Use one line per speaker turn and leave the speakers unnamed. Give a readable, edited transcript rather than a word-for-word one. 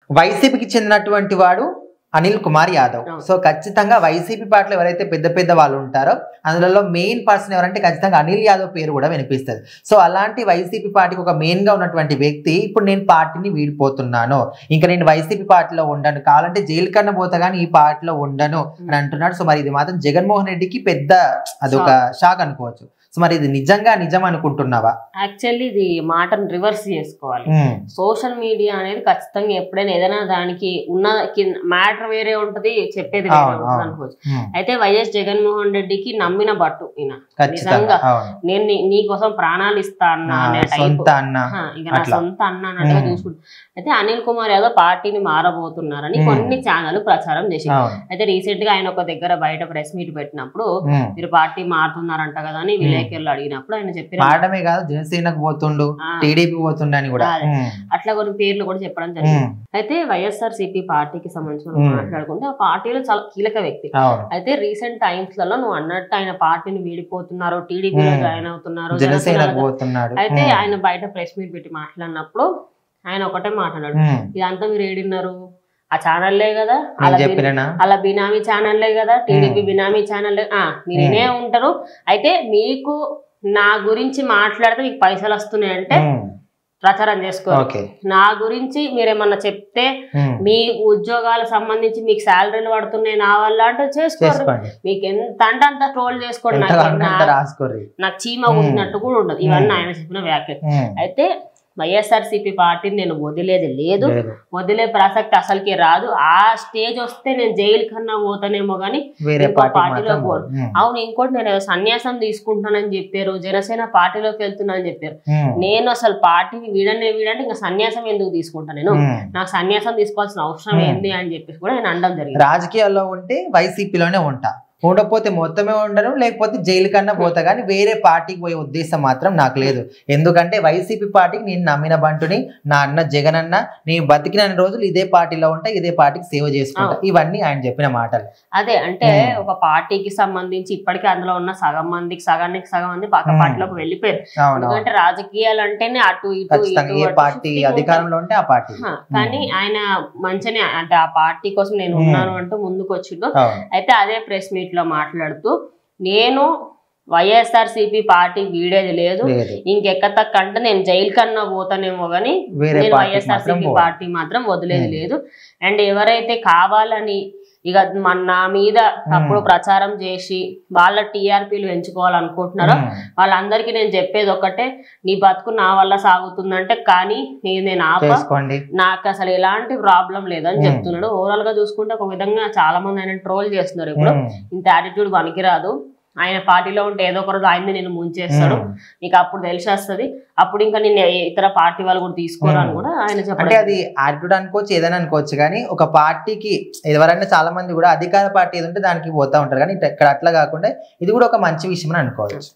వైసీపీకి చెందినటువంటి వాడు అనిల్ కుమార్ యాదవ్. సో ఖచ్చితంగా వైసీపీ పార్టీలో ఎవరైతే పెద్ద పెద్ద వాళ్ళు ఉంటారో అందులో మెయిన్ పర్సన్ ఎవరంటే ఖచ్చితంగా అనిల్ యాదవ్ పేరు కూడా వినిపిస్తుంది. సో అలాంటి వైసీపీ పార్టీకి ఒక మెయిన్ గా ఉన్నటువంటి వ్యక్తి ఇప్పుడు నేను పార్టీని వీడిపోతున్నాను, ఇంకా నేను వైసీపీ పార్టీలో ఉండను, కావాలంటే జైలు కన్నా పోతా కానీ ఈ పార్టీలో ఉండను అని అంటున్నాడు. సో మరి ఇది మాత్రం జగన్మోహన్ రెడ్డికి పెద్ద అదొక షాక్ అనుకోవచ్చు. సో మరి ఇది నిజంగా నిజం అనుకుంటున్నావా?
యాక్చువల్లీ ఇది మాటను రివర్స్ చేసుకోవాలి. సోషల్ మీడియా అనేది ఖచ్చితంగా ఎప్పుడైనా ఏదైనా దానికి ఉన్న మ్యాటర్ వేరే ఉంటది, చెప్పేది వేరే ఉంటుంది అనుకోవచ్చు. అయితే వైఎస్ జగన్మోహన్ రెడ్డికి నమ్మిన బట్టు ఈయన నిజంగా నేను నీకోసం ప్రాణాలు ఇస్తా అన్నా అనే టైప్, ఇక నా సొంత అన్నా అన్నట్టుగా చూసుకుంటా. అయితే అనిల్ కుమార్ యాదవ్ పార్టీని మారబోతున్నారని కొన్ని ఛానల్ ప్రచారం చేసి, అయితే రీసెంట్ గా ఆయన ఒక దగ్గర బయట ప్రెస్ మీట్ పెట్టినప్పుడు మీరు పార్టీ మారుతున్నారంట కదా అని విలేకరులు అడిగినప్పుడు ఆయన చెప్పిన
మారడమే కాదు జనసేనకు పోతుండు, టీడీపీ పోతుండని కూడా
అట్లా కొన్ని పేర్లు కూడా చెప్పడం జరిగింది. అయితే వైఎస్ఆర్సీపీ పార్టీకి సంబంధించిన మాట్లాడుకుంటే ఆ పార్టీలో చాలా కీలక వ్యక్తి. అయితే రీసెంట్ టైమ్స్ లలో నువ్వు అన్నట్టు ఆయన పార్టీని వీడిపోతున్నారు, టీడీపీలో జాయిన్ అవుతున్నారు, అయితే ఆయన బయట ప్రెస్ మీట్ పెట్టి మాట్లాడినప్పుడు ఆయన ఒకటే మాట్లాడాడు, ఇదంతా మీరు ఏడిన్నారు, ఆ ఛానల్లే కదా, అలా బినామీ ఛానల్లే కదా, టీడీపీ బినామీ ఛానల్ మీరే ఉంటారు. అయితే మీకు నా గురించి మాట్లాడితే మీకు పైసలు వస్తున్నాయంటే ప్రచారం చేసుకోవాలి, నా గురించి మీరేమన్నా చెప్తే మీ ఉద్యోగాలకు సంబంధించి మీకు శాలరీలు పడుతున్నాయి నా వల్ల అంటే చేసుకోండి, మీకు ఎంత అంటే అంత ట్రోల్ చేసుకోండి, నాకు చీమ కుట్టినట్టు కూడా ఉండదు. ఇవన్నీ ఆయన చెప్పిన వ్యాఖ్యలు. అయితే వైఎస్ఆర్సీపీ పార్టీని నేను వదిలేది లేదు, వదిలే ప్రసక్తి అసలుకి రాదు. ఆ స్టేజ్ వస్తే నేను జైలు కన్నా పోతానేమో గానీ పార్టీలో పోను. అవును, ఇంకోటి నేను సన్యాసం తీసుకుంటానని చెప్పారు, జనసేన పార్టీలోకి వెళ్తున్నానని చెప్పారు. నేను అసలు పార్టీని వీడంటే ఇంకా సన్యాసం ఎందుకు తీసుకుంటాను, నేను నాకు సన్యాసం తీసుకోవాల్సిన అవసరం ఏంది అని చెప్పేసి కూడా నేను అనడం జరిగింది.
రాజకీయాల్లో ఉంటే వైసీపీలోనే ఉంటా, ఉండకపోతే మొత్తమే ఉండను, లేకపోతే జైలు కన్నా పోతా కానీ వేరే పార్టీకి పోయే ఉద్దేశం మాత్రం నాకు లేదు. ఎందుకంటే వైసీపీ పార్టీకి నేను నమ్మిన బంటుని, నా అన్న జగన్ అన్న, నేను బతికిన రోజులు ఇదే పార్టీలో ఉంటా, ఇదే పార్టీకి సేవ చేసుకుంటా. ఇవన్నీ ఆయన చెప్పిన మాటలు.
అదే అంటే ఒక పార్టీకి సంబంధించి ఇప్పటికే అందులో ఉన్న సగం మందికి సగం మంది పక్క పార్టీలోకి వెళ్ళిపోయారు. ఎందుకంటే రాజకీయాలు అంటేనే అటు ఇటు
ఏ పార్టీ అధికారంలో ఉంటే ఆ పార్టీ.
కానీ ఆయన మంచిగానే అంటే ఆ పార్టీ కోసం నేను ఉన్నాను అంటూ ముందుకు వచ్చిండు. అయితే అదే ప్రెస్ మీట్ లో మాట్లాడుతూ నేను వైఎస్ఆర్సీపీ పార్టీ వీడేది లేదు, ఇంకెక్కతక్కంటే నేను జైలు కన్నా పోతానేమో గానీ నేను వైఎస్ఆర్సీపీ పార్టీ మాత్రం వదిలేది లేదు. అండ్ ఎవరైతే కావాలని ఇక నా మీద తప్పుడు ప్రచారం చేసి వాళ్ళ టీఆర్పీలు పెంచుకోవాలనుకుంటున్నారో వాళ్ళందరికీ నేను చెప్పేది ఒకటే, నీ బతుకు నా వల్ల సాగుతుందంటే కానీ నేను ఆపండి, నాకు అసలు ఎలాంటి ప్రాబ్లం లేదని చెప్తున్నాడు. ఓవరాల్ గా చూసుకుంటే ఒక విధంగా చాలా మంది ఆయన ట్రోల్ చేస్తున్నారు. ఇప్పుడు ఇంత యాటిట్యూడ్ పనికిరాదు, ఆయన పార్టీలో ఉంటే ఏదో ఒక రోజు ఆయన్ని నేను ముంచేస్తాడు, నీకు అప్పుడు తెలిసేస్తుంది, అప్పుడు ఇంకా నేను ఇతర పార్టీ వాళ్ళు కూడా తీసుకోవాలని కూడా ఆయన చెప్పారు.
అంటే అది యాటిట్యూడ్ అనుకోవచ్చు, ఏదైనా అనుకోవచ్చు, కానీ ఒక పార్టీకి ఎవరైనా చాలా మంది కూడా అధికార పార్టీ ఏదంటే దానికి పోతా ఉంటారు, కానీ ఇక్కడ అట్లా కాకుండా ఇది కూడా ఒక మంచి విషయం అని అనుకోవచ్చు.